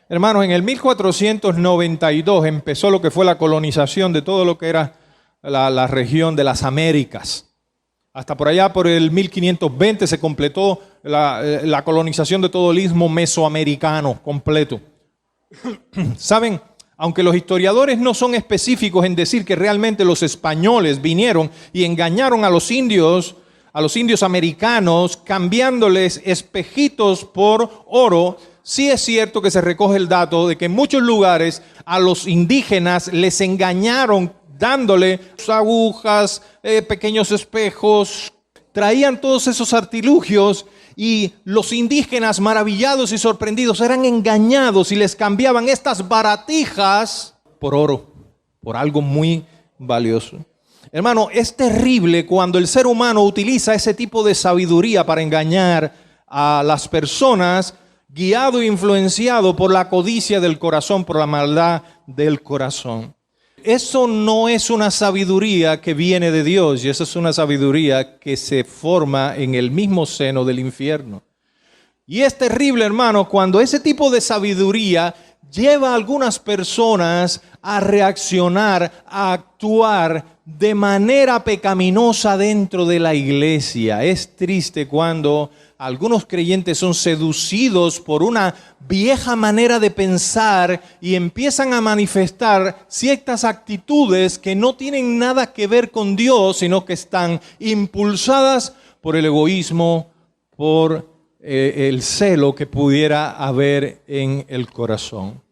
Hermanos, en el 1492 empezó lo que fue la colonización de todo lo que era la región de las Américas. Hasta por allá, por el 1520, se completó la colonización de todo el istmo mesoamericano completo. ¿Saben? Aunque los historiadores no son específicos en decir que realmente los españoles vinieron y engañaron a los indios americanos, cambiándoles espejitos por oro, sí es cierto que se recoge el dato de que en muchos lugares a los indígenas les engañaron dándole agujas, pequeños espejos, traían todos esos artilugios y los indígenas maravillados y sorprendidos eran engañados y les cambiaban estas baratijas por oro, por algo muy valioso. Hermano, es terrible cuando el ser humano utiliza ese tipo de sabiduría para engañar a las personas, guiado e influenciado por la codicia del corazón, por la maldad del corazón. Eso no es una sabiduría que viene de Dios, y esa es una sabiduría que se forma en el mismo seno del infierno. Y es terrible, hermano, cuando ese tipo de sabiduría lleva a algunas personas a reaccionar, a actuar de manera pecaminosa dentro de la iglesia. Es triste cuando algunos creyentes son seducidos por una vieja manera de pensar y empiezan a manifestar ciertas actitudes que no tienen nada que ver con Dios, sino que están impulsadas por el egoísmo, por el celo que pudiera haber en el corazón.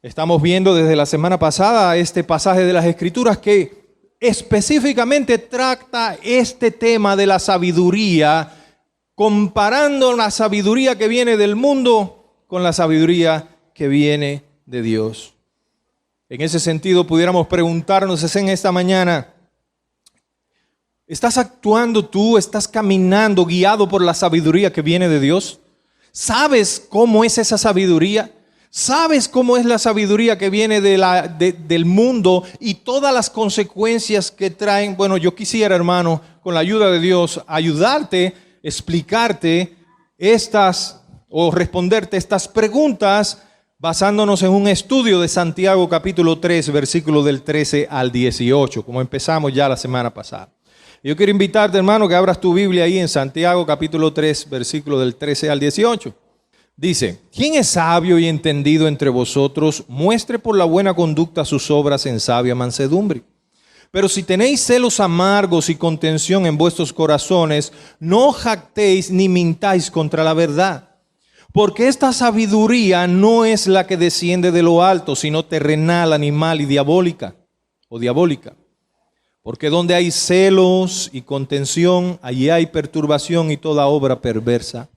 Estamos viendo desde la semana pasada este pasaje de las Escrituras que específicamente trata este tema de la sabiduría, comparando la sabiduría que viene del mundo con la sabiduría que viene de Dios. En ese sentido, pudiéramos preguntarnos en esta mañana, ¿estás actuando tú, estás caminando guiado por la sabiduría que viene de Dios? ¿Sabes cómo es esa sabiduría? ¿Sabes cómo es la sabiduría que viene del mundo y todas las consecuencias que traen? Bueno, yo quisiera, hermano, con la ayuda de Dios, ayudarte, explicarte o responderte estas preguntas basándonos en un estudio de Santiago capítulo 3, versículos del 13 al 18, como empezamos ya la semana pasada. Yo quiero invitarte, hermano, que abras tu Biblia ahí en Santiago capítulo 3, versículos del 13 al 18. Dice, ¿quién es sabio y entendido entre vosotros? Muestre por la buena conducta sus obras en sabia mansedumbre. Pero si tenéis celos amargos y contención en vuestros corazones, no jactéis ni mintáis contra la verdad. Porque esta sabiduría no es la que desciende de lo alto, sino terrenal, animal y diabólica. Porque donde hay celos y contención, allí hay perturbación y toda obra perversa.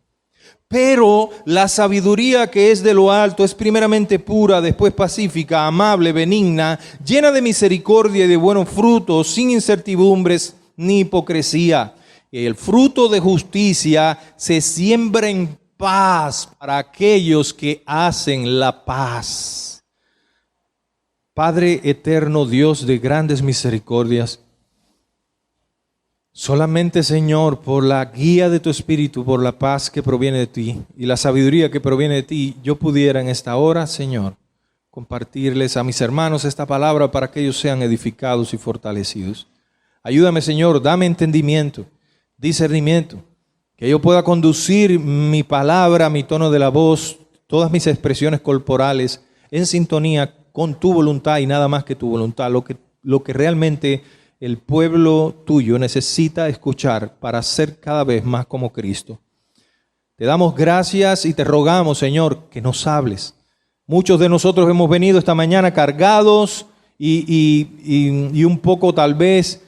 Pero la sabiduría que es de lo alto es primeramente pura, después pacífica, amable, benigna, llena de misericordia y de buenos frutos, sin incertidumbres ni hipocresía. Y el fruto de justicia se siembra en paz para aquellos que hacen la paz. Padre eterno, Dios de grandes misericordias, solamente, Señor, por la guía de tu Espíritu, por la paz que proviene de ti y la sabiduría que proviene de ti, yo pudiera en esta hora, Señor, compartirles a mis hermanos esta palabra para que ellos sean edificados y fortalecidos. Ayúdame, Señor, dame entendimiento, discernimiento, que yo pueda conducir mi palabra, mi tono de la voz, todas mis expresiones corporales en sintonía con tu voluntad y nada más que tu voluntad, lo que realmente el pueblo tuyo necesita escuchar para ser cada vez más como Cristo. Te damos gracias y te rogamos, Señor, que nos hables. Muchos de nosotros hemos venido esta mañana cargados y un poco tal vez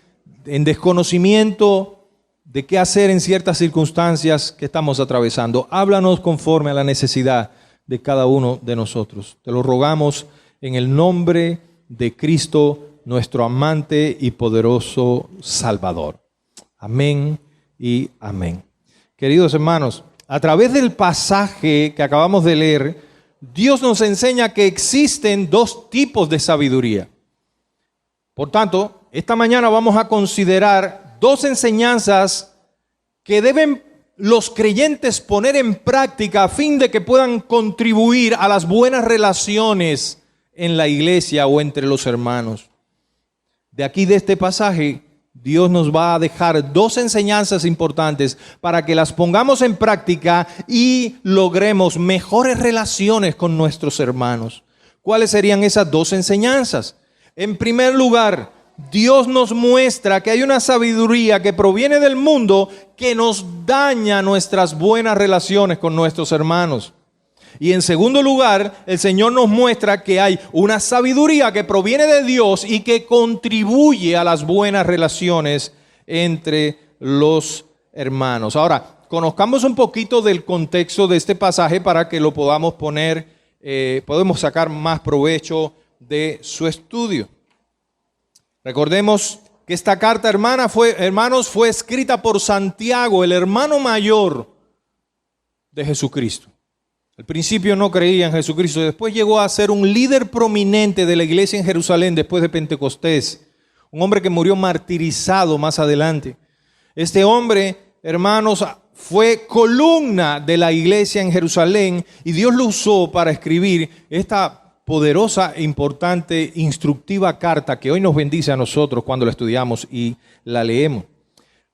en desconocimiento de qué hacer en ciertas circunstancias que estamos atravesando. Háblanos conforme a la necesidad de cada uno de nosotros. Te lo rogamos en el nombre de Cristo, nuestro amante y poderoso Salvador. Amén y amén. Queridos hermanos, a través del pasaje que acabamos de leer, Dios nos enseña que existen dos tipos de sabiduría. Por tanto, esta mañana vamos a considerar dos enseñanzas que deben los creyentes poner en práctica a fin de que puedan contribuir a las buenas relaciones en la iglesia o entre los hermanos? De aquí, de este pasaje, Dios nos va a dejar dos enseñanzas importantes para que las pongamos en práctica y logremos mejores relaciones con nuestros hermanos. ¿Cuáles serían esas dos enseñanzas? En primer lugar, Dios nos muestra que hay una sabiduría que proviene del mundo que nos daña nuestras buenas relaciones con nuestros hermanos. Y en segundo lugar, el Señor nos muestra que hay una sabiduría que proviene de Dios y que contribuye a las buenas relaciones entre los hermanos. Ahora, conozcamos un poquito del contexto de este pasaje para que lo podamos poner, podemos sacar más provecho de su estudio. Recordemos que esta carta, hermanos, fue escrita por Santiago, el hermano mayor de Jesucristo. Al principio no creía en Jesucristo, después llegó a ser un líder prominente de la iglesia en Jerusalén después de Pentecostés, un hombre que murió martirizado más adelante. Este hombre, hermanos, fue columna de la iglesia en Jerusalén y Dios lo usó para escribir esta poderosa e importante, instructiva carta que hoy nos bendice a nosotros cuando la estudiamos y la leemos.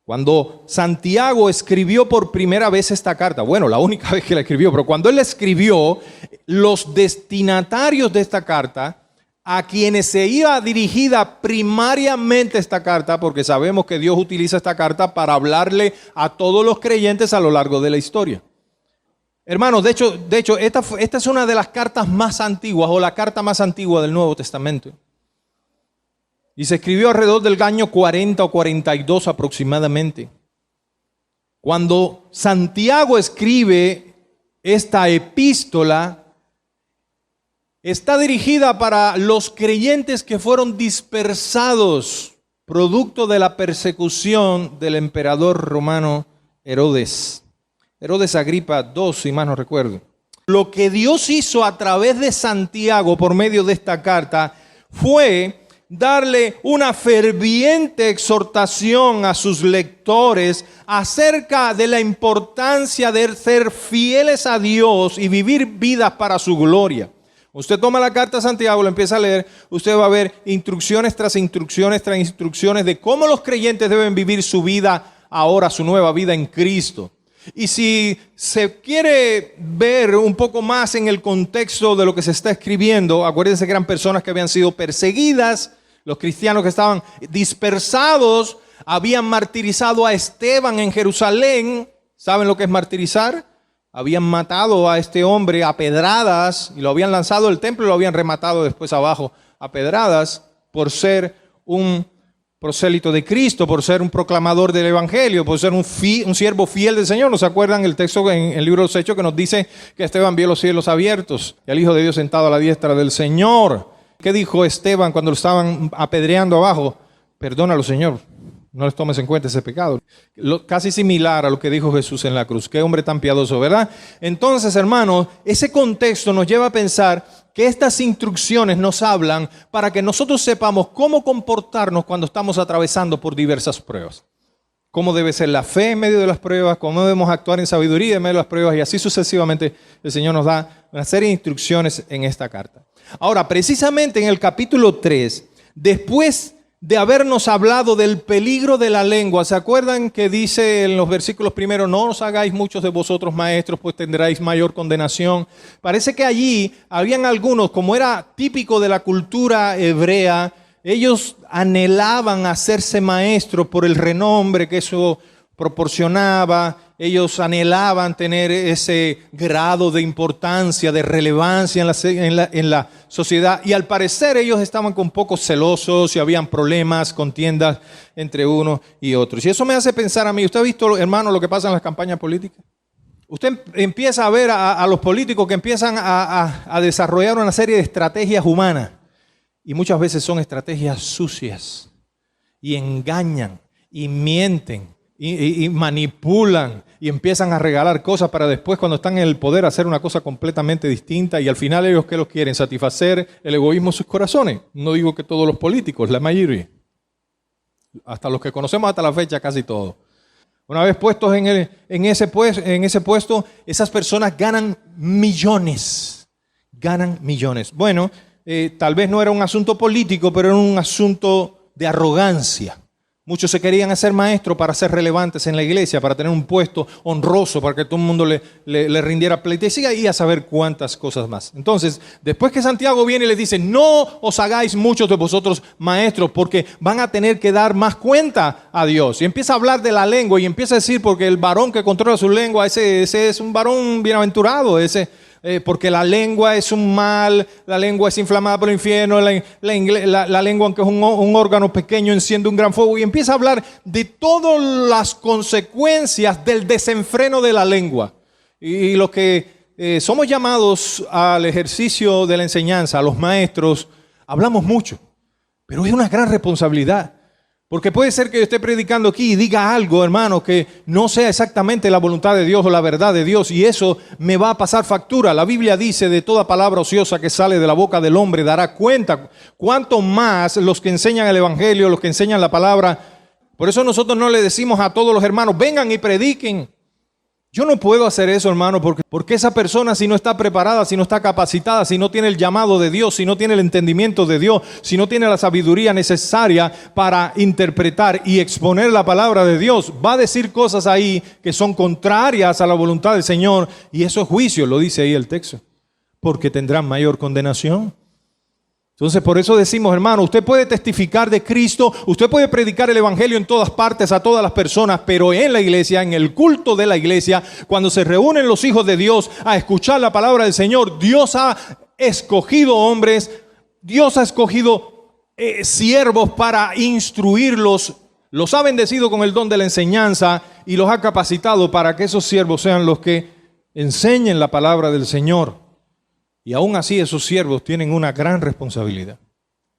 Cuando Santiago escribió por primera vez esta carta, bueno, la única vez que la escribió, pero cuando él la escribió, los destinatarios de esta carta, a quienes se iba dirigida primariamente esta carta, porque sabemos que Dios utiliza esta carta para hablarle a todos los creyentes a lo largo de la historia. Hermanos, de hecho, esta es una de las cartas más antiguas, o la carta más antigua del Nuevo Testamento. Y se escribió alrededor del año 40 o 42 aproximadamente. Cuando Santiago escribe esta epístola, está dirigida para los creyentes que fueron dispersados producto de la persecución del emperador romano Herodes. Herodes Agripa II, si más no recuerdo. Lo que Dios hizo a través de Santiago por medio de esta carta fue darle una ferviente exhortación a sus lectores acerca de la importancia de ser fieles a Dios y vivir vidas para su gloria. Usted toma la carta de Santiago, lo empieza a leer, usted va a ver instrucciones tras instrucciones tras instrucciones de cómo los creyentes deben vivir su vida ahora, su nueva vida en Cristo. Y si se quiere ver un poco más en el contexto de lo que se está escribiendo, acuérdense que eran personas que habían sido perseguidas, los cristianos que estaban dispersados, habían martirizado a Esteban en Jerusalén. ¿Saben lo que es martirizar? Habían matado a este hombre a pedradas y lo habían lanzado del templo y lo habían rematado después abajo a pedradas por ser un prosélito de Cristo, por ser un proclamador del evangelio, por ser un siervo fiel del Señor. ¿No se acuerdan el texto en el libro de los Hechos que nos dice que Esteban vio los cielos abiertos y al Hijo de Dios sentado a la diestra del Señor? ¿Qué dijo Esteban cuando lo estaban apedreando abajo? Perdónalo, Señor, no les tomes en cuenta ese pecado. Casi similar a lo que dijo Jesús en la cruz. Qué hombre tan piadoso, ¿verdad? Entonces, hermanos, ese contexto nos lleva a pensar que estas instrucciones nos hablan para que nosotros sepamos cómo comportarnos cuando estamos atravesando por diversas pruebas. Cómo debe ser la fe en medio de las pruebas, cómo debemos actuar en sabiduría en medio de las pruebas, y así sucesivamente el Señor nos da una serie de instrucciones en esta carta. Ahora, precisamente en el capítulo 3, después de habernos hablado del peligro de la lengua, ¿se acuerdan que dice en los versículos primeros, no os hagáis muchos de vosotros maestros, pues tendréis mayor condenación? Parece que allí habían algunos, como era típico de la cultura hebrea, ellos anhelaban hacerse maestros por el renombre que eso proporcionaba. Ellos anhelaban tener ese grado de importancia, de relevancia en la sociedad. Y al parecer ellos estaban un poco celosos y habían problemas, contiendas entre unos y otros. Y eso me hace pensar a mí, ¿usted ha visto, hermano, lo que pasa en las campañas políticas? Usted empieza a ver a los políticos que empiezan a desarrollar una serie de estrategias humanas. Y muchas veces son estrategias sucias. Y engañan, y mienten, y manipulan. Y empiezan a regalar cosas para después, cuando están en el poder, hacer una cosa completamente distinta. Y al final ellos, ¿qué los quieren? Satisfacer el egoísmo de sus corazones. No digo que todos los políticos, la mayoría. Hasta los que conocemos hasta la fecha, casi todos. Una vez puestos en ese puesto, esas personas ganan millones. Ganan millones. Bueno, tal vez no era un asunto político, pero era un asunto de arrogancia. Muchos se querían hacer maestros para ser relevantes en la iglesia, para tener un puesto honroso, para que todo el mundo le rindiera pleitesía y a saber cuántas cosas más. Entonces, después que Santiago viene y les dice, no os hagáis muchos de vosotros maestros, porque van a tener que dar más cuenta a Dios. Y empieza a hablar de la lengua y empieza a decir, porque el varón que controla su lengua, ese es un varón bienaventurado, porque la lengua es un mal, la lengua es inflamada por el infierno, la lengua, aunque es un órgano pequeño, enciende un gran fuego, y empieza a hablar de todas las consecuencias del desenfreno de la lengua. Y los que somos llamados al ejercicio de la enseñanza, a los maestros, hablamos mucho, pero es una gran responsabilidad. Porque puede ser que yo esté predicando aquí y diga algo, hermano, que no sea exactamente la voluntad de Dios o la verdad de Dios, y eso me va a pasar factura. La Biblia dice, de toda palabra ociosa que sale de la boca del hombre dará cuenta. Cuanto más los que enseñan el evangelio, los que enseñan la palabra. Por eso nosotros no le decimos a todos los hermanos, vengan y prediquen. Yo no puedo hacer eso, hermano, porque esa persona, si no está preparada, si no está capacitada, si no tiene el llamado de Dios, si no tiene el entendimiento de Dios, si no tiene la sabiduría necesaria para interpretar y exponer la palabra de Dios, va a decir cosas ahí que son contrarias a la voluntad del Señor, y eso es juicio, lo dice ahí el texto, porque tendrán mayor condenación. Entonces, por eso decimos, hermano, usted puede testificar de Cristo, usted puede predicar el evangelio en todas partes a todas las personas, pero en la iglesia, en el culto de la iglesia, cuando se reúnen los hijos de Dios a escuchar la palabra del Señor, Dios ha escogido hombres, Dios ha escogido siervos para instruirlos, los ha bendecido con el don de la enseñanza y los ha capacitado para que esos siervos sean los que enseñen la palabra del Señor. Y aún así esos siervos tienen una gran responsabilidad.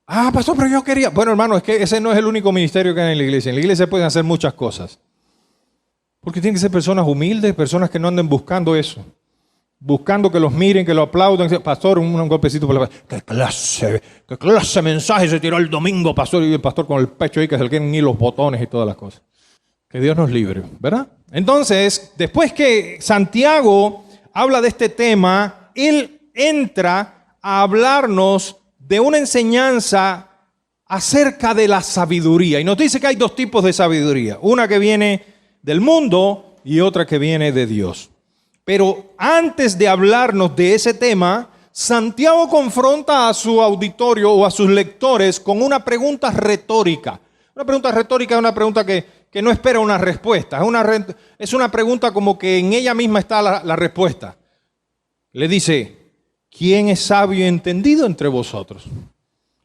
Ah, pastor, pero yo quería... Bueno, hermano, es que ese no es el único ministerio que hay en la iglesia. En la iglesia pueden hacer muchas cosas. Porque tienen que ser personas humildes, personas que no anden buscando eso. Buscando que los miren, que lo aplaudan. Pastor, un golpecito por la... ¿Qué clase de mensaje se tiró el domingo, pastor? Y el pastor con el pecho ahí que se le quieren ir los botones y todas las cosas. Que Dios nos libre, ¿verdad? Entonces, después que Santiago habla de este tema, él entra a hablarnos de una enseñanza acerca de la sabiduría. Y nos dice que hay dos tipos de sabiduría. Una que viene del mundo y otra que viene de Dios. Pero antes de hablarnos de ese tema, Santiago confronta a su auditorio o a sus lectores con una pregunta retórica. Una pregunta retórica es una pregunta que no espera una respuesta. Es una pregunta como que en ella misma está la respuesta. Le dice, ¿quién es sabio y entendido entre vosotros?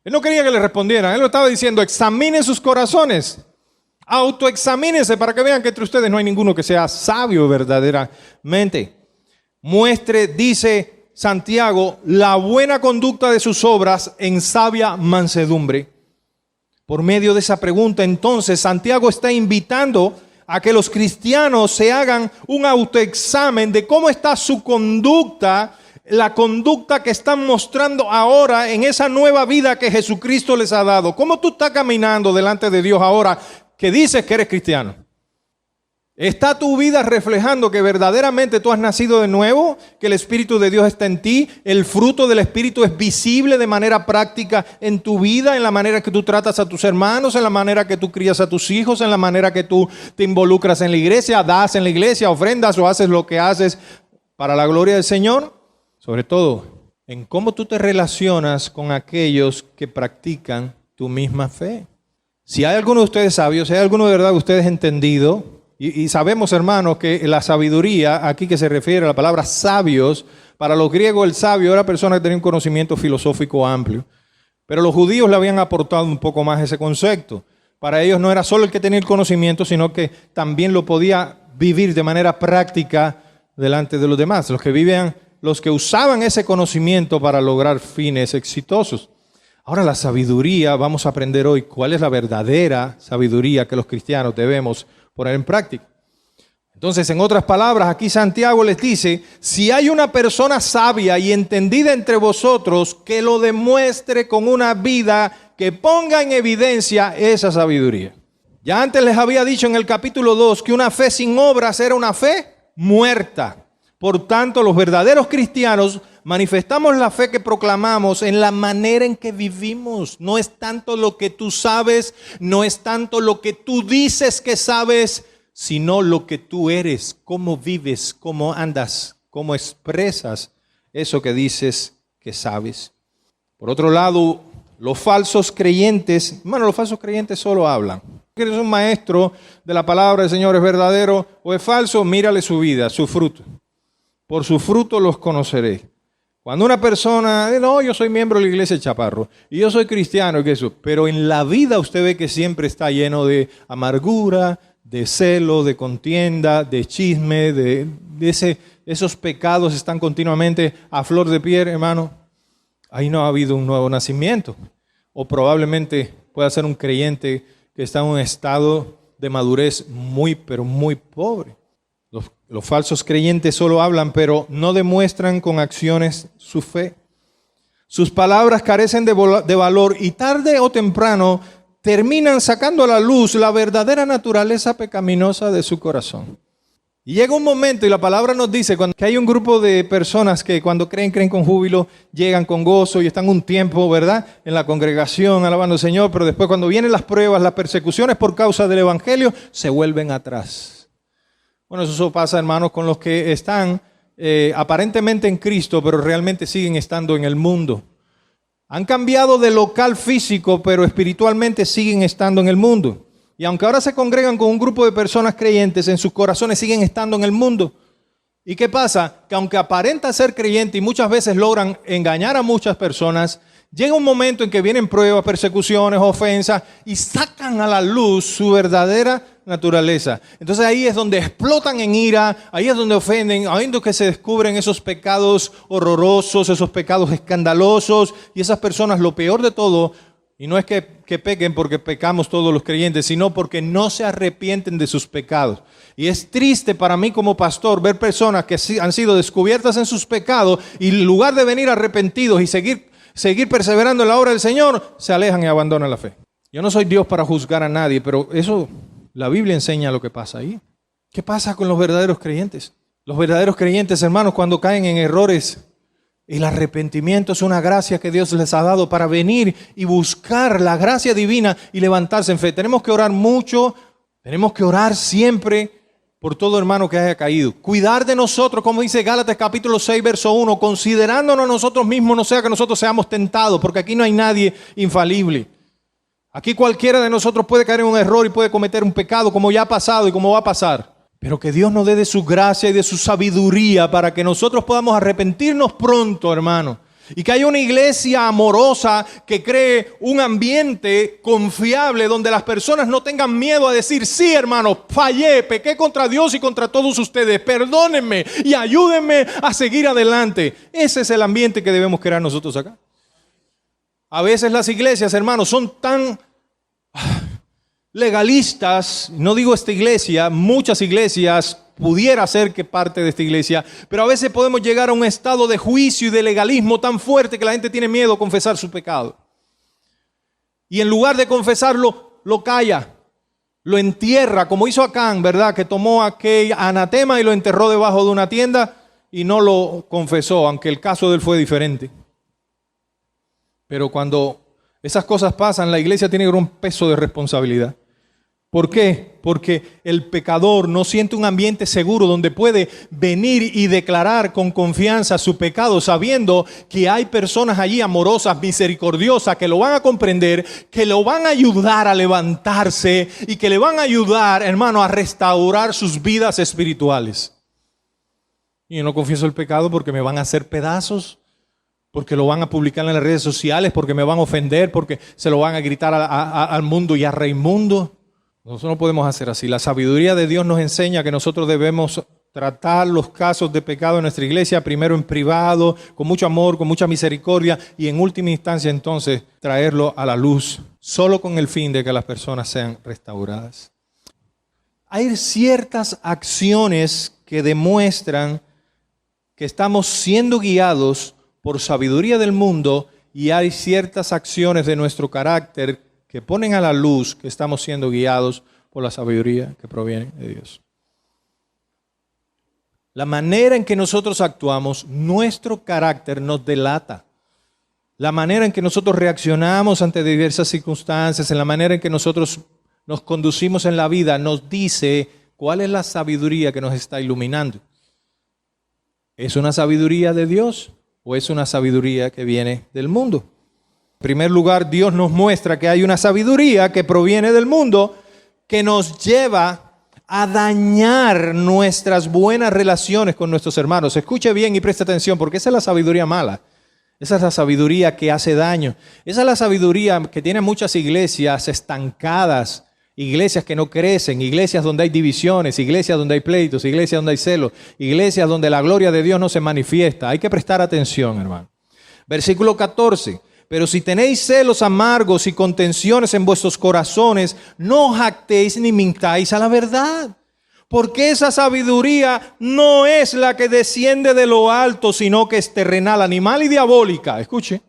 Él no quería que le respondieran. Él lo estaba diciendo, examinen sus corazones. Autoexamínense para que vean que entre ustedes no hay ninguno que sea sabio verdaderamente. Muestre, dice Santiago, la buena conducta de sus obras en sabia mansedumbre. Por medio de esa pregunta, entonces, Santiago está invitando a que los cristianos se hagan un autoexamen de cómo está su conducta, la conducta que están mostrando ahora en esa nueva vida que Jesucristo les ha dado. ¿Cómo tú estás caminando delante de Dios ahora que dices que eres cristiano? ¿Está tu vida reflejando que verdaderamente tú has nacido de nuevo? ¿Que el Espíritu de Dios está en ti? ¿El fruto del Espíritu es visible de manera práctica en tu vida? ¿En la manera que tú tratas a tus hermanos? ¿En la manera que tú crías a tus hijos? ¿En la manera que tú te involucras en la iglesia? ¿Das en la iglesia? ¿Ofrendas o haces lo que haces para la gloria del Señor? Sobre todo, en cómo tú te relacionas con aquellos que practican tu misma fe. Si hay alguno de ustedes sabios, si hay alguno de verdad de ustedes entendido, y sabemos, hermanos, que la sabiduría, aquí que se refiere a la palabra sabios, para los griegos el sabio era persona que tenía un conocimiento filosófico amplio, pero los judíos le habían aportado un poco más ese concepto. Para ellos no era solo el que tenía el conocimiento, sino que también lo podía vivir de manera práctica delante de los demás, los que usaban ese conocimiento para lograr fines exitosos. Ahora la sabiduría, vamos a aprender hoy cuál es la verdadera sabiduría que los cristianos debemos poner en práctica. Entonces, en otras palabras, aquí Santiago les dice, si hay una persona sabia y entendida entre vosotros, que lo demuestre con una vida que ponga en evidencia esa sabiduría. Ya antes les había dicho en el capítulo 2 que una fe sin obras era una fe muerta. Por tanto, los verdaderos cristianos manifestamos la fe que proclamamos en la manera en que vivimos. No es tanto lo que tú sabes, no es tanto lo que tú dices que sabes, sino lo que tú eres, cómo vives, cómo andas, cómo expresas eso que dices que sabes. Por otro lado, los falsos creyentes, los falsos creyentes solo hablan. Si eres un maestro de la palabra del Señor, ¿es verdadero o es falso? Mírale su vida, su fruto. Por su fruto los conoceré. Cuando una persona, no, yo soy miembro de la iglesia de Chaparro y yo soy cristiano, que eso, pero en la vida usted ve que siempre está lleno de amargura, de celo, de contienda, de chisme, esos pecados están continuamente a flor de piel, hermano. Ahí no ha habido un nuevo nacimiento. O probablemente pueda ser un creyente que está en un estado de madurez pero muy pobre. Los falsos creyentes solo hablan, pero no demuestran con acciones su fe. Sus palabras carecen de valor y tarde o temprano terminan sacando a la luz la verdadera naturaleza pecaminosa de su corazón. Y llega un momento, y la palabra nos dice que hay un grupo de personas que cuando creen con júbilo, llegan con gozo y están un tiempo, ¿verdad?, en la congregación alabando al Señor, pero después cuando vienen las pruebas, las persecuciones por causa del evangelio, se vuelven atrás. Bueno, eso pasa, hermanos, con los que están aparentemente en Cristo, pero realmente siguen estando en el mundo. Han cambiado de local físico, pero espiritualmente siguen estando en el mundo. Y aunque ahora se congregan con un grupo de personas creyentes, en sus corazones siguen estando en el mundo. ¿Y qué pasa? Que aunque aparenta ser creyente y muchas veces logran engañar a muchas personas, llega un momento en que vienen pruebas, persecuciones, ofensas y sacan a la luz su verdadera naturaleza. Entonces ahí es donde explotan en ira, ahí es donde ofenden, ahí es donde se descubren esos pecados horrorosos, esos pecados escandalosos, y esas personas, lo peor de todo, y no es que pequen porque pecamos todos los creyentes, sino porque no se arrepienten de sus pecados. Y es triste para mí como pastor ver personas que han sido descubiertas en sus pecados y en lugar de venir arrepentidos y seguir perseverando en la obra del Señor, se alejan y abandonan la fe. Yo no soy Dios para juzgar a nadie, pero eso, la Biblia enseña lo que pasa ahí. ¿Qué pasa con los verdaderos creyentes? Los verdaderos creyentes, hermanos, cuando caen en errores, el arrepentimiento es una gracia que Dios les ha dado para venir y buscar la gracia divina y levantarse en fe. Tenemos que orar mucho, tenemos que orar siempre por todo hermano que haya caído. Cuidar de nosotros, como dice Gálatas capítulo 6, verso 1, considerándonos nosotros mismos, no sea que nosotros seamos tentados, porque aquí no hay nadie infalible. Aquí cualquiera de nosotros puede caer en un error y puede cometer un pecado, como ya ha pasado y como va a pasar. Pero que Dios nos dé de su gracia y de su sabiduría para que nosotros podamos arrepentirnos pronto, hermano. Y que haya una iglesia amorosa que cree un ambiente confiable donde las personas no tengan miedo a decir: sí, hermano, fallé, pequé contra Dios y contra todos ustedes, perdónenme y ayúdenme a seguir adelante. Ese es el ambiente que debemos crear nosotros acá. A veces las iglesias, hermanos, son tan legalistas, no digo esta iglesia, muchas iglesias pudiera ser que parte de esta iglesia, pero a veces podemos llegar a un estado de juicio y de legalismo tan fuerte que la gente tiene miedo a confesar su pecado. Y en lugar de confesarlo, lo calla, lo entierra, como hizo Acán, ¿verdad? Que tomó aquel anatema y lo enterró debajo de una tienda y no lo confesó, aunque el caso de él fue diferente. Pero cuando esas cosas pasan, la iglesia tiene un peso de responsabilidad. ¿Por qué? Porque el pecador no siente un ambiente seguro donde puede venir y declarar con confianza su pecado, sabiendo que hay personas allí amorosas, misericordiosas, que lo van a comprender, que lo van a ayudar a levantarse y que le van a ayudar, hermano, a restaurar sus vidas espirituales. Y yo no confieso el pecado porque me van a hacer pedazos, porque lo van a publicar en las redes sociales, porque me van a ofender, porque se lo van a gritar al mundo y a Raimundo. Nosotros no podemos hacer así. La sabiduría de Dios nos enseña que nosotros debemos tratar los casos de pecado en nuestra iglesia, primero en privado, con mucho amor, con mucha misericordia, y en última instancia entonces traerlo a la luz, solo con el fin de que las personas sean restauradas. Hay ciertas acciones que demuestran que estamos siendo guiados por sabiduría del mundo, y hay ciertas acciones de nuestro carácter que ponen a la luz que estamos siendo guiados por la sabiduría que proviene de Dios. La manera en que nosotros actuamos, nuestro carácter nos delata. La manera en que nosotros reaccionamos ante diversas circunstancias, en la manera en que nosotros nos conducimos en la vida, nos dice cuál es la sabiduría que nos está iluminando. ¿Es una sabiduría de Dios o es una sabiduría que viene del mundo? En primer lugar, Dios nos muestra que hay una sabiduría que proviene del mundo que nos lleva a dañar nuestras buenas relaciones con nuestros hermanos. Escuche bien y preste atención, porque esa es la sabiduría mala. Esa es la sabiduría que hace daño. Esa es la sabiduría que tiene muchas iglesias estancadas, iglesias que no crecen, iglesias donde hay divisiones, iglesias donde hay pleitos, iglesias donde hay celos, iglesias donde la gloria de Dios no se manifiesta. Hay que prestar atención, hermano. Versículo 14. Pero si tenéis celos amargos y contenciones en vuestros corazones, no jactéis ni mintáis a la verdad. Porque esa sabiduría no es la que desciende de lo alto, sino que es terrenal, animal y diabólica. Escuche,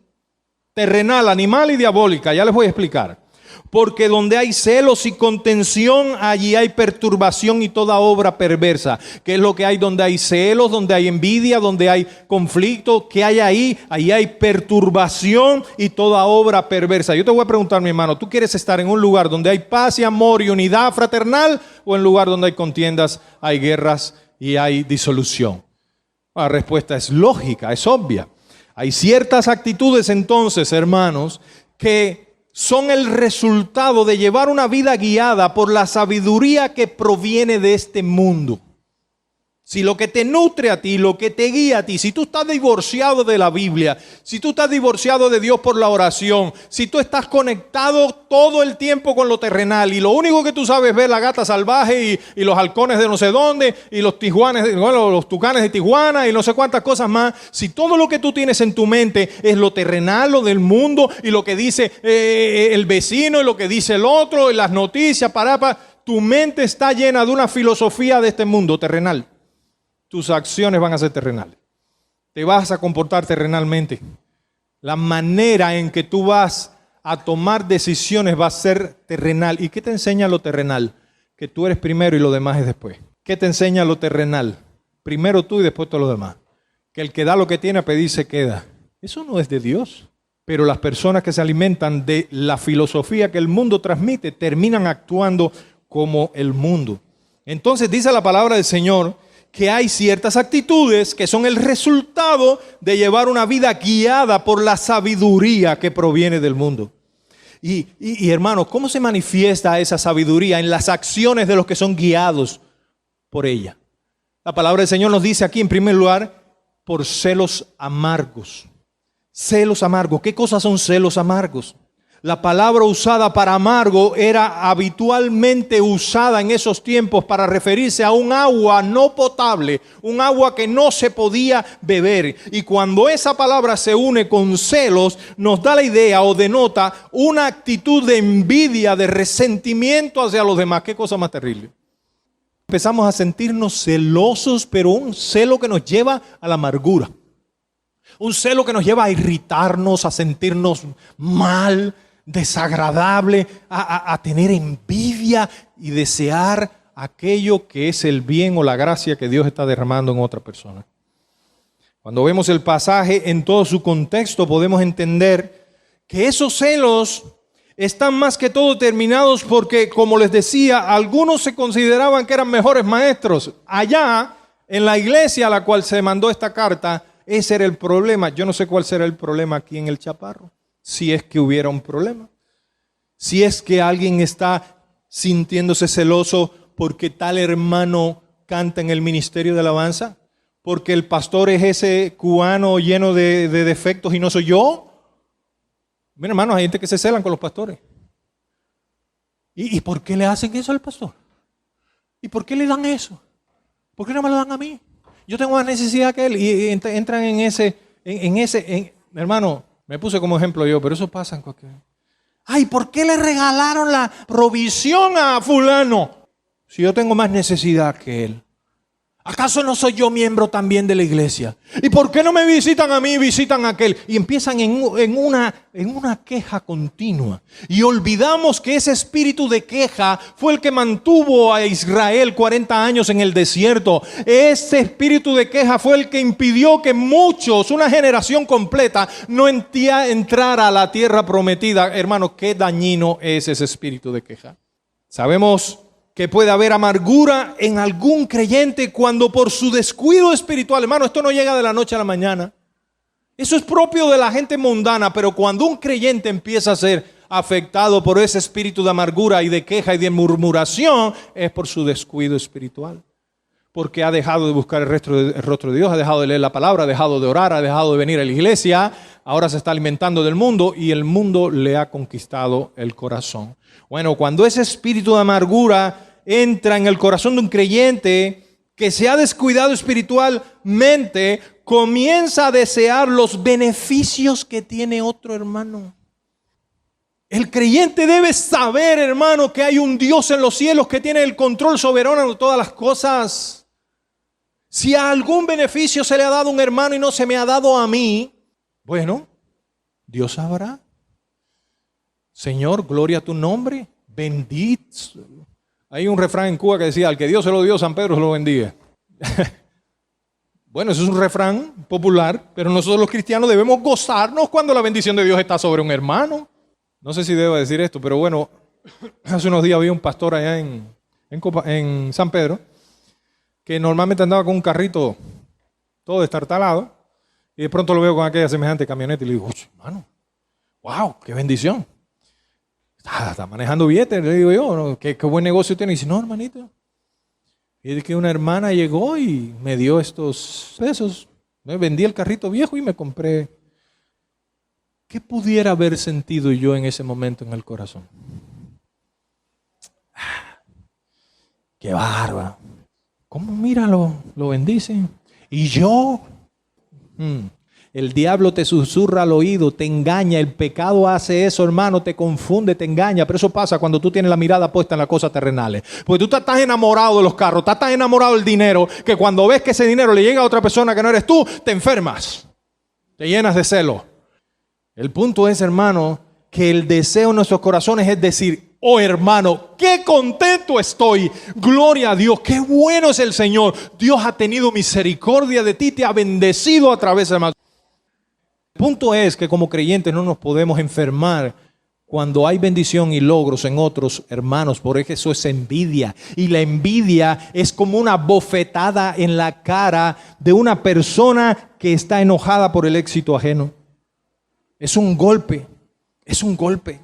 terrenal, animal y diabólica. Ya les voy a explicar. Porque donde hay celos y contención, allí hay perturbación y toda obra perversa. ¿Qué es lo que hay donde hay celos, donde hay envidia, donde hay conflicto? ¿Qué hay ahí? Ahí hay perturbación y toda obra perversa. Yo te voy a preguntar, mi hermano, ¿tú quieres estar en un lugar donde hay paz y amor y unidad fraternal o en un lugar donde hay contiendas, hay guerras y hay disolución? La respuesta es lógica, es obvia. Hay ciertas actitudes entonces, hermanos, que son el resultado de llevar una vida guiada por la sabiduría que proviene de este mundo. Si lo que te nutre a ti, lo que te guía a ti, si tú estás divorciado de la Biblia, si tú estás divorciado de Dios por la oración, si tú estás conectado todo el tiempo con lo terrenal y lo único que tú sabes es ver la gata salvaje y los halcones de no sé dónde y los tucanes de Tijuana y no sé cuántas cosas más, si todo lo que tú tienes en tu mente es lo terrenal, lo del mundo y lo que dice el vecino y lo que dice el otro y las noticias, tu mente está llena de una filosofía de este mundo terrenal. Tus acciones van a ser terrenales. Te vas a comportar terrenalmente. La manera en que tú vas a tomar decisiones va a ser terrenal. ¿Y qué te enseña lo terrenal? Que tú eres primero y lo demás es después. ¿Qué te enseña lo terrenal? Primero tú y después todo lo demás. Que el que da lo que tiene a pedir se queda. Eso no es de Dios. Pero las personas que se alimentan de la filosofía que el mundo transmite terminan actuando como el mundo. Entonces dice la palabra del Señor que hay ciertas actitudes que son el resultado de llevar una vida guiada por la sabiduría que proviene del mundo. Y hermanos, ¿cómo se manifiesta esa sabiduría? En las acciones de los que son guiados por ella. La palabra del Señor nos dice aquí en primer lugar, por celos amargos. Celos amargos. ¿Qué cosas son celos amargos? La palabra usada para amargo era habitualmente usada en esos tiempos para referirse a un agua no potable, un agua que no se podía beber. Y cuando esa palabra se une con celos, nos da la idea o denota una actitud de envidia, de resentimiento hacia los demás. ¿Qué cosa más terrible? Empezamos a sentirnos celosos, pero un celo que nos lleva a la amargura. Un celo que nos lleva a irritarnos, a sentirnos mal, desagradable, a tener envidia y desear aquello que es el bien o la gracia que Dios está derramando en otra persona. Cuando vemos el pasaje en todo su contexto, podemos entender que esos celos están más que todo terminados porque, como les decía, algunos se consideraban que eran mejores maestros. Allá, en la iglesia a la cual se mandó esta carta, ese era el problema. Yo no sé cuál será el problema aquí en el Chaparro. Si es que hubiera un problema. Si es que alguien está sintiéndose celoso porque tal hermano canta en el ministerio de alabanza. Porque el pastor es ese cubano lleno de defectos y no soy yo. Mira, hermanos, hay gente que se celan con los pastores. ¿Y por qué le hacen eso al pastor? ¿Y por qué le dan eso? ¿Por qué no me lo dan a mí? Yo tengo más necesidad que él. Y entran en ese. Hermano, me puse como ejemplo yo, pero eso pasa en cualquier. Ay, ¿por qué le regalaron la provisión a fulano? Si yo tengo más necesidad que él. ¿Acaso no soy yo miembro también de la iglesia? ¿Y por qué no me visitan a mí y visitan a aquel? Y empiezan en una queja continua. Y olvidamos que ese espíritu de queja fue el que mantuvo a Israel 40 años en el desierto. Ese espíritu de queja fue el que impidió que muchos, una generación completa, no entrara a la tierra prometida. Hermano, qué dañino es ese espíritu de queja. Sabemos que puede haber amargura en algún creyente cuando por su descuido espiritual, hermano, esto no llega de la noche a la mañana. Eso es propio de la gente mundana, pero cuando un creyente empieza a ser afectado por ese espíritu de amargura y de queja y de murmuración, es por su descuido espiritual. Porque ha dejado de buscar el rostro de Dios, ha dejado de leer la palabra, ha dejado de orar, ha dejado de venir a la iglesia, ahora se está alimentando del mundo y el mundo le ha conquistado el corazón. Bueno, cuando ese espíritu de amargura entra en el corazón de un creyente que se ha descuidado espiritualmente, comienza a desear los beneficios que tiene otro hermano. El creyente debe saber, hermano, que hay un Dios en los cielos que tiene el control soberano de todas las cosas. Si algún beneficio se le ha dado a un hermano y no se me ha dado a mí, bueno, Dios sabrá. Señor, gloria a tu nombre, bendito. Hay un refrán en Cuba que decía, al que Dios se lo dio, San Pedro se lo bendiga. Bueno, eso es un refrán popular, pero nosotros los cristianos debemos gozarnos cuando la bendición de Dios está sobre un hermano. No sé si debo decir esto, pero bueno, hace unos días había un pastor allá en San Pedro que normalmente andaba con un carrito todo destartalado y de pronto lo veo con aquella semejante camioneta y le digo, hermano, wow, qué bendición. Está manejando billetes, le digo yo, ¿no? ¿Qué buen negocio tiene? Y dice, no, hermanito. Y es que una hermana llegó y me dio estos pesos. Me vendí el carrito viejo y me compré. ¿Qué pudiera haber sentido yo en ese momento en el corazón? ¡Qué bárbaro! ¿Cómo míralo? Lo bendice. ¿Y yo? El diablo te susurra al oído, te engaña, el pecado hace eso, hermano, te confunde, te engaña, pero eso pasa cuando tú tienes la mirada puesta en las cosas terrenales, porque tú estás enamorado de los carros, estás tan enamorado del dinero, que cuando ves que ese dinero le llega a otra persona que no eres tú, te enfermas, te llenas de celo. El punto es, hermano, que el deseo en nuestros corazones es decir, oh hermano, qué contento estoy, gloria a Dios, qué bueno es el Señor, Dios ha tenido misericordia de ti, te ha bendecido a través de... El punto es que como creyentes no nos podemos enfermar cuando hay bendición y logros en otros hermanos, porque eso es envidia. Y la envidia es como una bofetada en la cara de una persona que está enojada por el éxito ajeno. Es un golpe, es un golpe.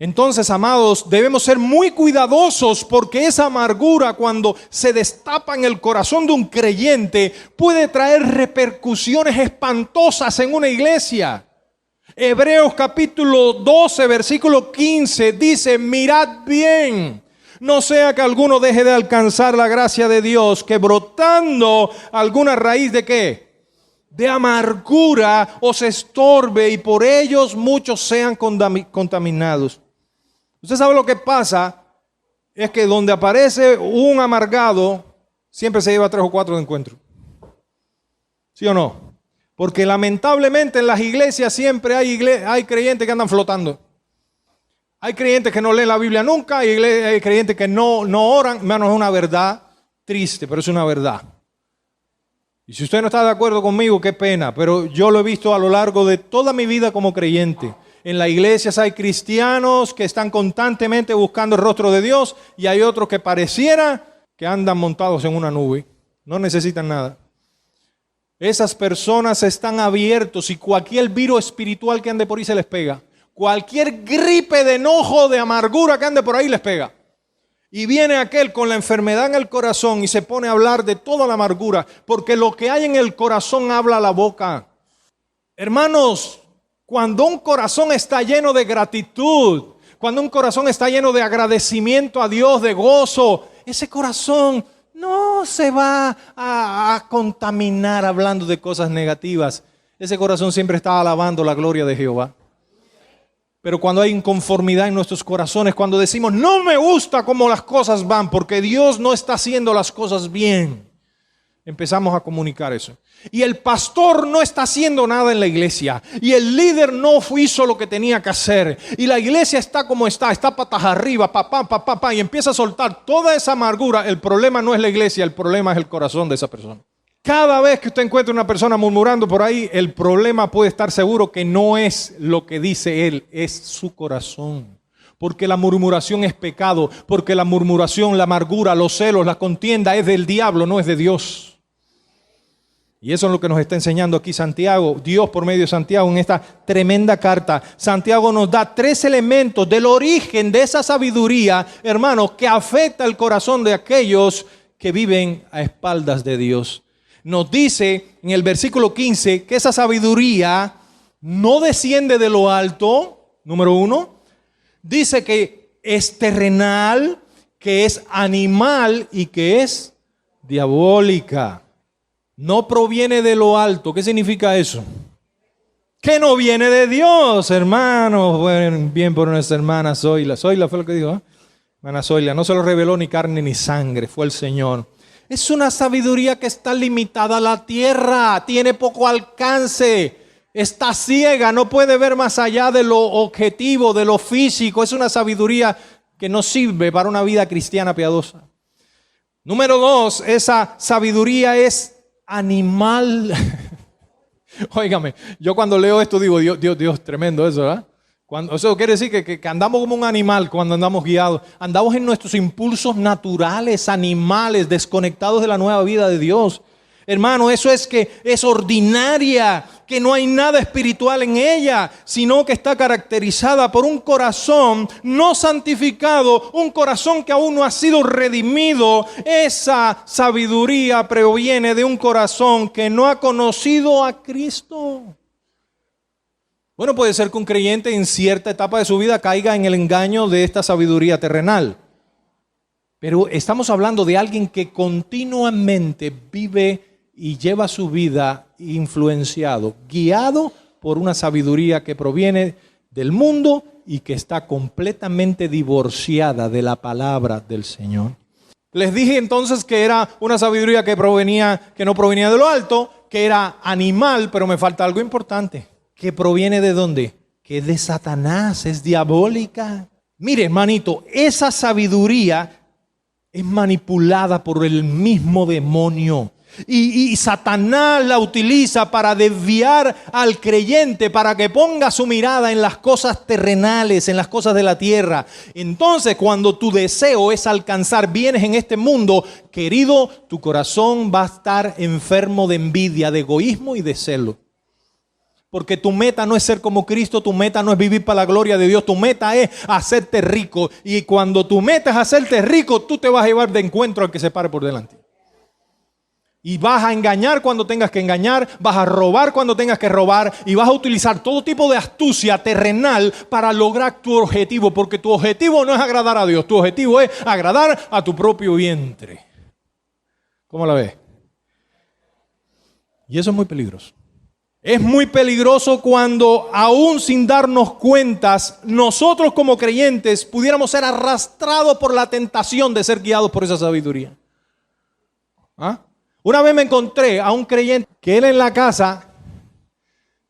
Entonces, amados, debemos ser muy cuidadosos porque esa amargura cuando se destapa en el corazón de un creyente puede traer repercusiones espantosas en una iglesia. Hebreos capítulo 12, versículo 15 dice, mirad bien, no sea que alguno deje de alcanzar la gracia de Dios, que brotando alguna raíz de ¿qué? De amargura os estorbe y por ellos muchos sean contaminados. Usted sabe lo que pasa, es que donde aparece un amargado, siempre se lleva 3 o 4 de encuentro. ¿Sí o no? Porque lamentablemente en las iglesias siempre hay creyentes que andan flotando. Hay creyentes que no leen la Biblia nunca, hay creyentes que no oran. Hermano, es una verdad triste, pero es una verdad. Y si usted no está de acuerdo conmigo, qué pena, pero yo lo he visto a lo largo de toda mi vida como creyente. En las iglesias hay cristianos que están constantemente buscando el rostro de Dios y hay otros que pareciera que andan montados en una nube. No necesitan nada. Esas personas están abiertos y cualquier virus espiritual que ande por ahí se les pega. Cualquier gripe de enojo, de amargura que ande por ahí les pega. Y viene aquel con la enfermedad en el corazón y se pone a hablar de toda la amargura, porque lo que hay en el corazón habla la boca. Hermanos, cuando un corazón está lleno de gratitud, cuando un corazón está lleno de agradecimiento a Dios, de gozo, ese corazón no se va a contaminar hablando de cosas negativas. Ese corazón siempre está alabando la gloria de Jehová. Pero cuando hay inconformidad en nuestros corazones, cuando decimos, no me gusta cómo las cosas van, porque Dios no está haciendo las cosas bien. empezamos a comunicar eso. Y el pastor no está haciendo nada en la iglesia. Y el líder no hizo lo que tenía que hacer. Y la iglesia está como está patas arriba, y empieza a soltar toda esa amargura. El problema no es la iglesia, el problema es el corazón de esa persona. Cada vez que usted encuentra una persona murmurando por ahí, el problema puede estar seguro que no es lo que dice él, es su corazón. Porque la murmuración es pecado, porque la murmuración, la amargura, los celos, la contienda es del diablo, no es de Dios. Y eso es lo que nos está enseñando aquí Santiago, Dios por medio de Santiago en esta tremenda carta. Santiago nos da 3 elementos del origen de esa sabiduría, hermanos, que afecta el corazón de aquellos que viven a espaldas de Dios. Nos dice en el versículo 15 que esa sabiduría no desciende de lo alto, número 1. Dice que es terrenal, que es animal y que es diabólica. No proviene de lo alto. ¿Qué significa eso? Que no viene de Dios, hermanos. Bueno, bien por nuestra hermana Zoila. Zoila fue lo que dijo, ¿eh? Hermana Zoila, no se lo reveló ni carne ni sangre, fue el Señor. Es una sabiduría que está limitada a la tierra, tiene poco alcance, está ciega, no puede ver más allá de lo objetivo, de lo físico. Es una sabiduría que no sirve para una vida cristiana piadosa. Número 2, esa sabiduría es animal. Óigame, yo cuando leo esto digo, Dios, tremendo eso, ¿verdad? Eso quiere decir que andamos como un animal cuando andamos guiados. Andamos en nuestros impulsos naturales, animales, desconectados de la nueva vida de Dios. Hermano, eso es que es ordinaria, que no hay nada espiritual en ella, sino que está caracterizada por un corazón no santificado, un corazón que aún no ha sido redimido. Esa sabiduría proviene de un corazón que no ha conocido a Cristo. Bueno, puede ser que un creyente en cierta etapa de su vida caiga en el engaño de esta sabiduría terrenal. Pero estamos hablando de alguien que continuamente vive y lleva su vida influenciado, guiado por una sabiduría que proviene del mundo y que está completamente divorciada de la palabra del Señor. Les dije entonces que era una sabiduría que no provenía de lo alto, que era animal, pero me falta algo importante. ¿Que proviene de dónde? Que es de Satanás, es diabólica. Mire, hermanito, esa sabiduría es manipulada por el mismo demonio. Y Satanás la utiliza para desviar al creyente, para que ponga su mirada en las cosas terrenales, en las cosas de la tierra. Entonces, cuando tu deseo es alcanzar bienes en este mundo, querido, tu corazón va a estar enfermo de envidia, de egoísmo y de celo. Porque tu meta no es ser como Cristo, tu meta no es vivir para la gloria de Dios, tu meta es hacerte rico. Y cuando tu meta es hacerte rico, tú te vas a llevar de encuentro al que se pare por delante. Y vas a engañar cuando tengas que engañar, vas a robar cuando tengas que robar y vas a utilizar todo tipo de astucia terrenal para lograr tu objetivo. Porque tu objetivo no es agradar a Dios, tu objetivo es agradar a tu propio vientre. ¿Cómo la ves? Y eso es muy peligroso. Es muy peligroso cuando, aún sin darnos cuentas, nosotros como creyentes pudiéramos ser arrastrados por la tentación de ser guiados por esa sabiduría. ¿Ah? Una vez me encontré a un creyente que él en la casa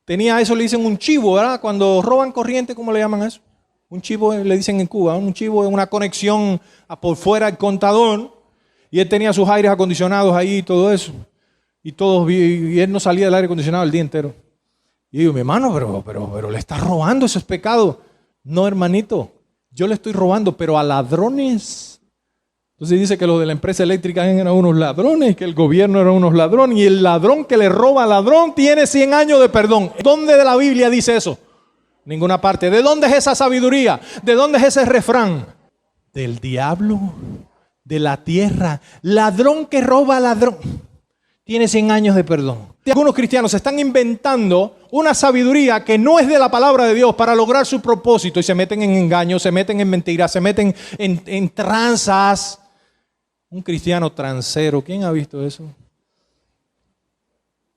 tenía, eso le dicen un chivo, ¿verdad? Cuando roban corriente, ¿cómo le llaman eso? Un chivo le dicen en Cuba, un chivo es una conexión por fuera del contador y él tenía sus aires acondicionados ahí y todo eso. Y él no salía del aire acondicionado el día entero. Y digo, mi hermano, pero le estás robando, eso es pecado. No, hermanito, yo le estoy robando, pero a ladrones. Entonces dice que los de la empresa eléctrica eran unos ladrones, que el gobierno era unos ladrones, y el ladrón que le roba al ladrón tiene 100 años de perdón. ¿Dónde de la Biblia dice eso? Ninguna parte. ¿De dónde es esa sabiduría? ¿De dónde es ese refrán? Del diablo, de la tierra. Ladrón que roba al ladrón tiene 100 años de perdón. Algunos cristianos están inventando una sabiduría que no es de la palabra de Dios para lograr su propósito y se meten en engaños, se meten en mentiras, se meten en tranzas. Un cristiano transero, ¿quién ha visto eso?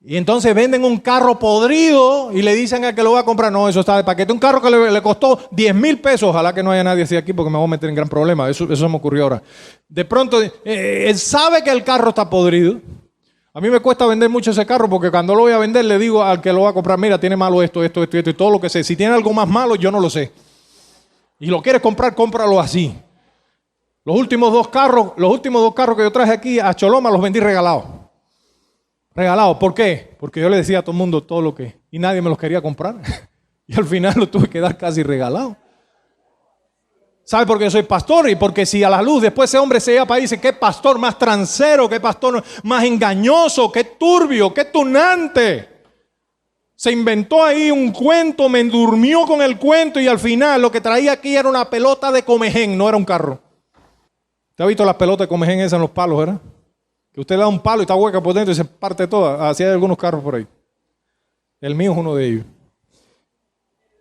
Y entonces venden un carro podrido y le dicen al que lo va a comprar, no, eso está de paquete. Un carro que le costó 10,000 pesos, ojalá que no haya nadie así aquí porque me voy a meter en gran problema. Eso me ocurrió ahora. De pronto, él sabe que el carro está podrido. A mí me cuesta vender mucho ese carro porque cuando lo voy a vender le digo al que lo va a comprar, mira, tiene malo esto y todo lo que sé. Si tiene algo más malo, yo no lo sé. Y lo quieres comprar, cómpralo así. Los últimos dos carros que yo traje aquí a Choloma los vendí regalados. Regalados, ¿por qué? Porque yo le decía a todo el mundo todo lo que... Y nadie me los quería comprar. Y al final lo tuve que dar casi regalado. ¿Sabe por qué yo soy pastor? Y porque si a la luz después ese hombre se iba para ahí y dice, qué pastor más transero, qué pastor más engañoso, qué turbio, qué tunante. Se inventó ahí un cuento, me durmió con el cuento y al final lo que traía aquí era una pelota de comején, no era un carro. ¿Te ha visto las pelotas de comején esas en los palos, verdad? Que usted le da un palo y está hueca por dentro y se parte toda. Así hay algunos carros por ahí. El mío es uno de ellos.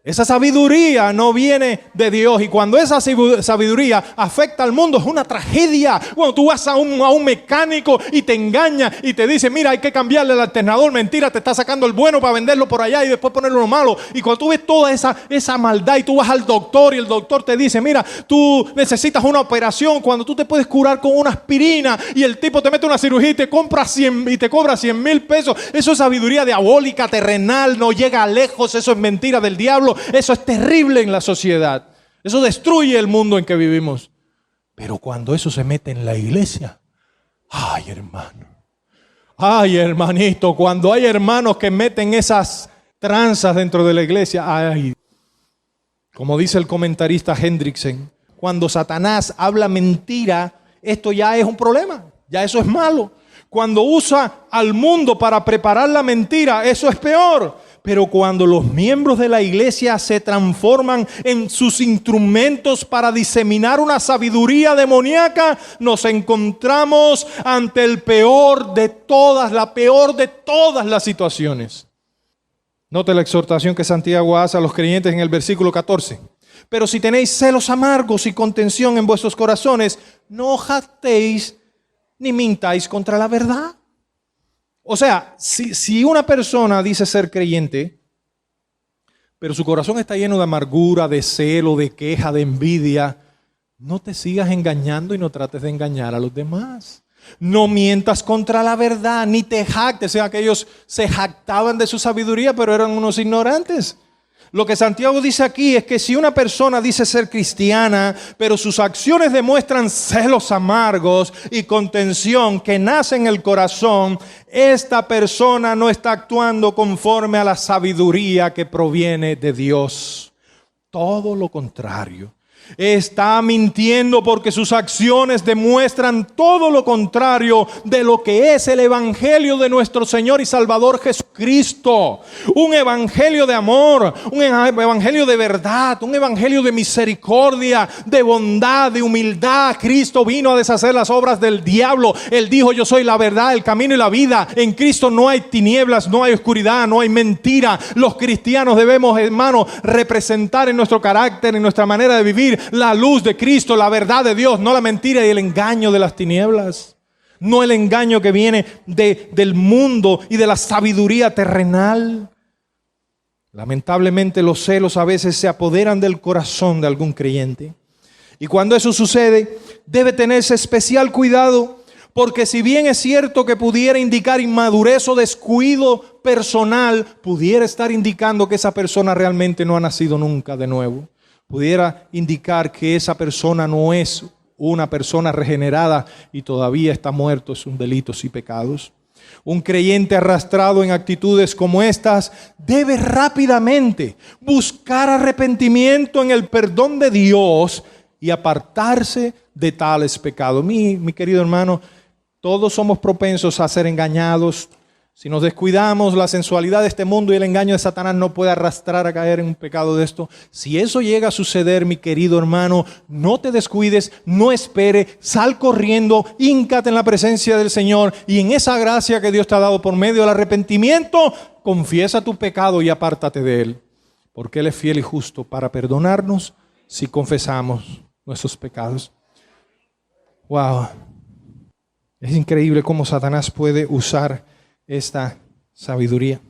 Esa sabiduría no viene de Dios y cuando esa sabiduría afecta al mundo es una tragedia. Cuando tú vas a un mecánico y te engaña y te dice, mira, hay que cambiarle el alternador, mentira, te está sacando el bueno para venderlo por allá y después ponerlo lo malo. Y cuando tú ves toda esa maldad y tú vas al doctor y el doctor te dice, mira, tú necesitas una operación cuando tú te puedes curar con una aspirina y el tipo te mete una cirugía y te cobra 100,000 pesos. Eso es sabiduría diabólica, terrenal, no llega lejos, eso es mentira del diablo. Eso es terrible en la sociedad. Eso destruye el mundo en que vivimos. Pero cuando eso se mete en la iglesia, ay hermano, ay hermanito, cuando hay hermanos que meten esas tranzas dentro de la iglesia, ay, como dice el comentarista Hendrickson, cuando Satanás habla mentira, esto ya es un problema, ya eso es malo. Cuando usa al mundo para preparar la mentira, eso es peor. Pero cuando los miembros de la iglesia se transforman en sus instrumentos para diseminar una sabiduría demoníaca, nos encontramos ante la peor de todas las situaciones. Note la exhortación que Santiago hace a los creyentes en el versículo 14. Pero si tenéis celos amargos y contención en vuestros corazones, no jactéis ni mintáis contra la verdad. O sea, si una persona dice ser creyente, pero su corazón está lleno de amargura, de celo, de queja, de envidia, no te sigas engañando y no trates de engañar a los demás. No mientas contra la verdad, ni te jactes. O sea, que ellos se jactaban de su sabiduría, pero eran unos ignorantes. Lo que Santiago dice aquí es que si una persona dice ser cristiana, pero sus acciones demuestran celos amargos y contención que nace en el corazón, esta persona no está actuando conforme a la sabiduría que proviene de Dios. Todo lo contrario. Está mintiendo porque sus acciones demuestran todo lo contrario de lo que es el evangelio de nuestro Señor y Salvador Jesucristo. Un evangelio de amor, un evangelio de verdad, un evangelio de misericordia, de bondad, de humildad. Cristo vino a deshacer las obras del diablo. Él dijo, yo soy la verdad, el camino y la vida. En Cristo no hay tinieblas, no hay oscuridad, no hay mentira. Los cristianos debemos, hermanos, representar en nuestro carácter, en nuestra manera de vivir, la luz de Cristo, la verdad de Dios, no la mentira y el engaño de las tinieblas, no el engaño que viene del mundo y de la sabiduría terrenal. Lamentablemente los celos a veces se apoderan del corazón de algún creyente y cuando eso sucede debe tenerse especial cuidado, porque si bien es cierto que pudiera indicar inmadurez o descuido personal, pudiera estar indicando que esa persona realmente no ha nacido nunca de nuevo. Pudiera indicar que esa persona no es una persona regenerada y todavía está muerto en sus delitos y pecados. Un creyente arrastrado en actitudes como estas debe rápidamente buscar arrepentimiento en el perdón de Dios y apartarse de tales pecados. Mi querido hermano, todos somos propensos a ser engañados. Si nos descuidamos, la sensualidad de este mundo y el engaño de Satanás no puede arrastrar a caer en un pecado de esto. Si eso llega a suceder, mi querido hermano, no te descuides, no espere, sal corriendo, híncate en la presencia del Señor y en esa gracia que Dios te ha dado por medio del arrepentimiento, confiesa tu pecado y apártate de él. Porque Él es fiel y justo para perdonarnos si confesamos nuestros pecados. Wow. Es increíble cómo Satanás puede usar esta sabiduría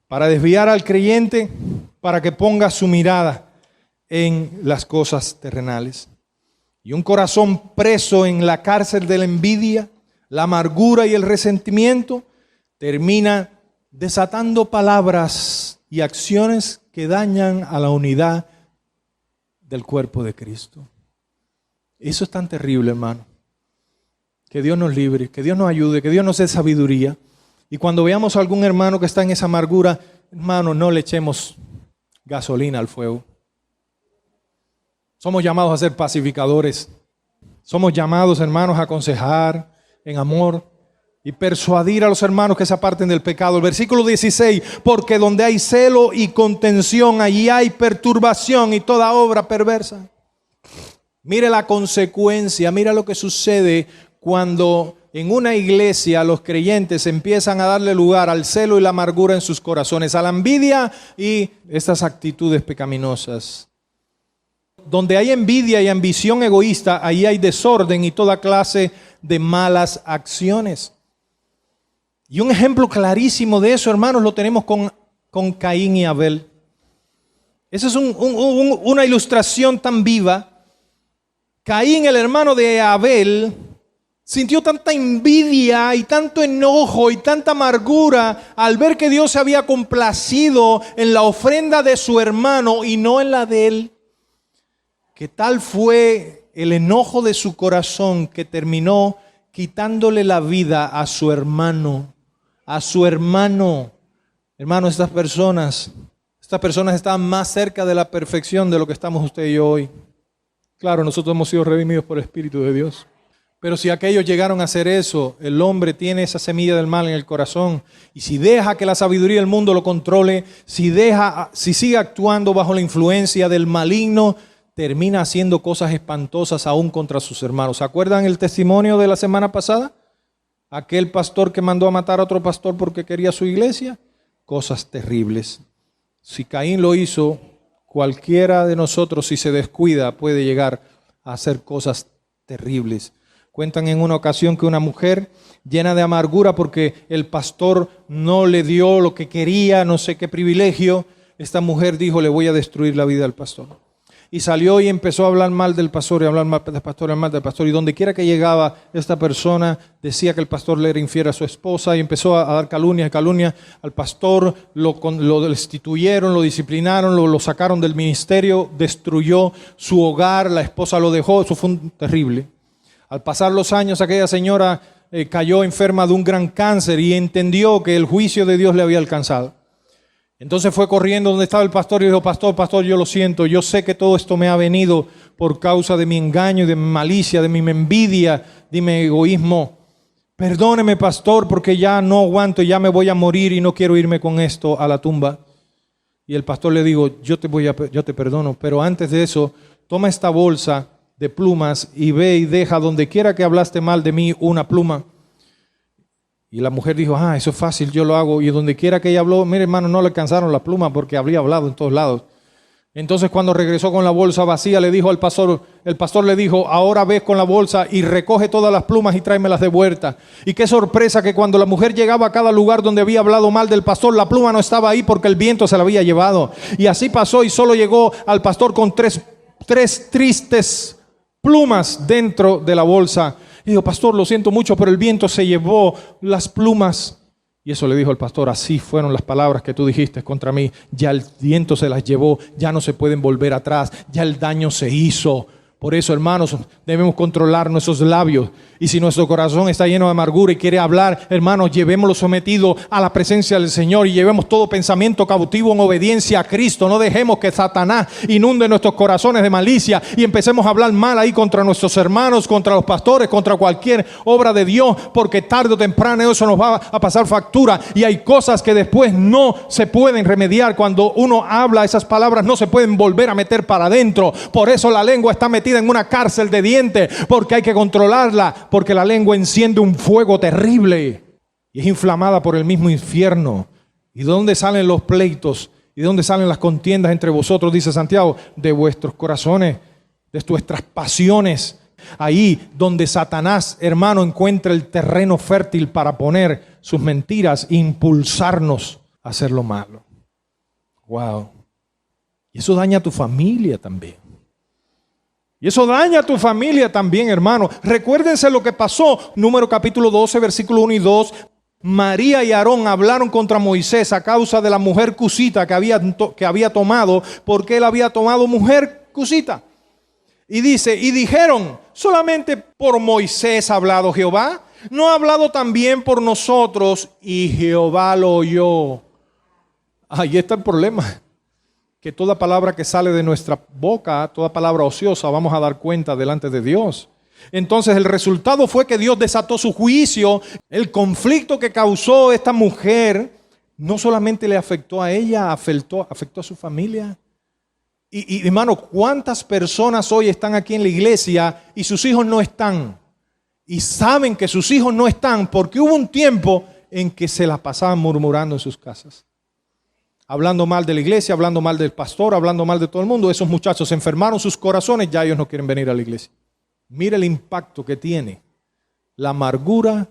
para desviar al creyente para que ponga su mirada en las cosas terrenales. Y un corazón preso en la cárcel de la envidia la amargura y el resentimiento, termina desatando palabras y acciones que dañan a la unidad del cuerpo de Cristo. Eso es tan terrible, hermano. Que Dios nos libre, que Dios nos ayude, que Dios nos dé sabiduría. Y cuando veamos a algún hermano que está en esa amargura, hermano, no le echemos gasolina al fuego. Somos llamados a ser pacificadores. Somos llamados, hermanos, a aconsejar en amor y persuadir a los hermanos que se aparten del pecado. El versículo 16, porque donde hay celo y contención, allí hay perturbación y toda obra perversa. Mire la consecuencia, mira lo que sucede cuando en una iglesia los creyentes empiezan a darle lugar al celo y la amargura en sus corazones, a la envidia y estas actitudes pecaminosas. Donde hay envidia y ambición egoísta, ahí hay desorden y toda clase de malas acciones. Y un ejemplo clarísimo de eso, hermanos, lo tenemos con Caín y Abel. Esa es una ilustración tan viva. Caín, el hermano de Abel, sintió tanta envidia y tanto enojo y tanta amargura al ver que Dios se había complacido en la ofrenda de su hermano y no en la de él, que tal fue el enojo de su corazón que terminó quitándole la vida a su hermano. A su hermano. Hermano, estas personas estaban más cerca de la perfección de lo que estamos usted y yo hoy. Claro, nosotros hemos sido redimidos por el Espíritu de Dios. Pero si aquellos llegaron a hacer eso, el hombre tiene esa semilla del mal en el corazón. Y si deja que la sabiduría del mundo lo controle, si sigue actuando bajo la influencia del maligno, termina haciendo cosas espantosas aún contra sus hermanos. ¿Se acuerdan el testimonio de la semana pasada? Aquel pastor que mandó a matar a otro pastor porque quería su iglesia. Cosas terribles. Si Caín lo hizo, cualquiera de nosotros, si se descuida, puede llegar a hacer cosas terribles. Cuentan en una ocasión que una mujer llena de amargura porque el pastor no le dio lo que quería, no sé qué privilegio, esta mujer dijo: le voy a destruir la vida al pastor. Y salió y empezó a hablar mal del pastor y hablar mal del pastor y mal del pastor. Y donde quiera que llegaba esta persona decía que el pastor le era infiel a su esposa y empezó a dar calumnias y calumnias al pastor. Lo destituyeron, lo disciplinaron, lo sacaron del ministerio, destruyó su hogar, la esposa lo dejó. Eso fue terrible. Al pasar los años, aquella señora cayó enferma de un gran cáncer y entendió que el juicio de Dios le había alcanzado. Entonces fue corriendo donde estaba el pastor y dijo: pastor, yo lo siento, yo sé que todo esto me ha venido por causa de mi engaño y de mi malicia, de mi envidia, de mi egoísmo. Perdóneme, pastor, porque ya no aguanto, ya me voy a morir y no quiero irme con esto a la tumba. Y el pastor le dijo: yo te perdono, pero antes de eso, toma esta bolsa de plumas y ve y deja donde quiera que hablaste mal de mí una pluma. Y la mujer dijo: eso es fácil, yo lo hago. Y donde quiera que ella habló, mire, hermano, no le alcanzaron la pluma porque habría hablado en todos lados. Entonces cuando regresó con la bolsa vacía, le dijo al pastor, el pastor le dijo: ahora ves con la bolsa y recoge todas las plumas y tráemelas de vuelta. Y qué sorpresa que cuando la mujer llegaba a cada lugar donde había hablado mal del pastor, la pluma no estaba ahí porque el viento se la había llevado. Y así pasó y solo llegó al pastor con tres tristes plumas dentro de la bolsa. Y dijo: pastor, lo siento mucho, pero el viento se llevó las plumas. Y eso le dijo el pastor: así fueron las palabras que tú dijiste contra mí. Ya el viento se las llevó, ya no se pueden volver atrás, ya el daño se hizo. Por eso, hermanos, debemos controlar nuestros labios. Y si nuestro corazón está lleno de amargura y quiere hablar, hermanos, llevémoslo sometido a la presencia del Señor y llevemos todo pensamiento cautivo en obediencia a Cristo. No dejemos que Satanás inunde nuestros corazones de malicia y empecemos a hablar mal ahí contra nuestros hermanos, contra los pastores, contra cualquier obra de Dios, porque tarde o temprano eso nos va a pasar factura. Y hay cosas que después no se pueden remediar. Cuando uno habla, esas palabras no se pueden volver a meter para adentro. Por eso la lengua está metida en una cárcel de dientes, porque hay que controlarla, porque la lengua enciende un fuego terrible y es inflamada por el mismo infierno. ¿Y de dónde salen los pleitos? ¿Y de dónde salen las contiendas entre vosotros? Dice Santiago: de vuestros corazones, de vuestras pasiones. Ahí donde Satanás, hermano, encuentra el terreno fértil para poner sus mentiras e impulsarnos a hacer lo malo. Wow. Y eso daña a tu familia también. Y eso daña a tu familia también, hermano. Recuérdense lo que pasó. Número capítulo 12, versículo 1 y 2. María y Aarón hablaron contra Moisés a causa de la mujer cusita que había tomado, porque él había tomado mujer cusita. Y dice, y dijeron, solamente por Moisés ha hablado Jehová, no ha hablado también por nosotros, y Jehová lo oyó. Ahí está el problema, que toda palabra que sale de nuestra boca, toda palabra ociosa, vamos a dar cuenta delante de Dios. Entonces el resultado fue que Dios desató su juicio. El conflicto que causó esta mujer no solamente le afectó a ella, afectó a su familia. Y hermano, ¿cuántas personas hoy están aquí en la iglesia y sus hijos no están? Y saben que sus hijos no están porque hubo un tiempo en que se la pasaban murmurando en sus casas. Hablando mal de la iglesia, hablando mal del pastor, hablando mal de todo el mundo. Esos muchachos se enfermaron sus corazones, ya ellos no quieren venir a la iglesia. Mira el impacto que tiene la amargura,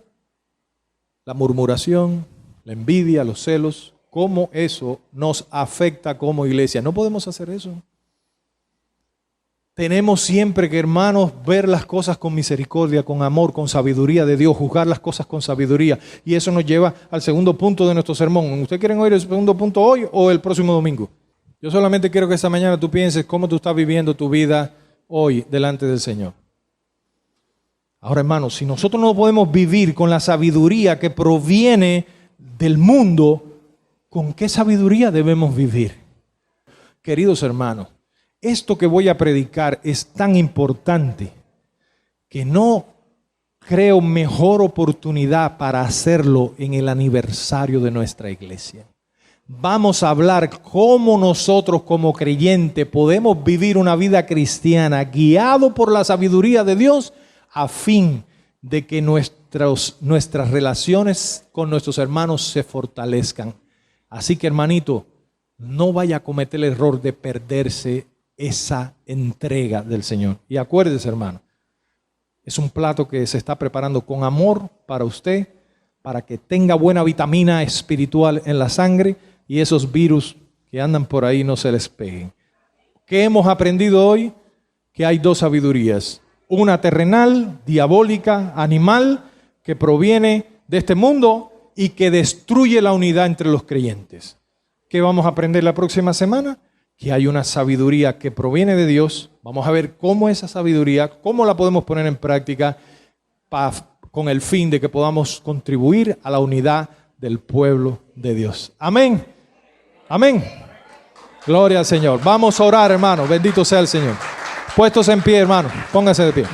la murmuración, la envidia, los celos, cómo eso nos afecta como iglesia. No podemos hacer eso. Tenemos siempre que, hermanos, ver las cosas con misericordia, con amor, con sabiduría de Dios, juzgar las cosas con sabiduría. Y eso nos lleva al segundo punto de nuestro sermón. ¿Ustedes quieren oír el segundo punto hoy o el próximo domingo? Yo solamente quiero que esta mañana tú pienses cómo tú estás viviendo tu vida hoy delante del Señor. Ahora, hermanos, si nosotros no podemos vivir con la sabiduría que proviene del mundo, ¿con qué sabiduría debemos vivir? Queridos hermanos, esto que voy a predicar es tan importante que no creo mejor oportunidad para hacerlo en el aniversario de nuestra iglesia. Vamos a hablar cómo nosotros como creyentes podemos vivir una vida cristiana guiado por la sabiduría de Dios a fin de que nuestras relaciones con nuestros hermanos se fortalezcan. Así que, hermanito, no vaya a cometer el error de perderse esa entrega del Señor. Y acuérdese, hermano, es un plato que se está preparando con amor para usted, para que tenga buena vitamina espiritual en la sangre y esos virus que andan por ahí no se les peguen. ¿Qué hemos aprendido hoy? Que hay dos sabidurías. Una terrenal, diabólica, animal, que proviene de este mundo y que destruye la unidad entre los creyentes. ¿Qué vamos a aprender la próxima semana? Que hay una sabiduría que proviene de Dios. Vamos a ver cómo esa sabiduría, cómo la podemos poner en práctica con el fin de que podamos contribuir a la unidad del pueblo de Dios. Amén. Amén. Gloria al Señor. Vamos a orar, hermano. Bendito sea el Señor. Puestos en pie, hermano. Pónganse de pie.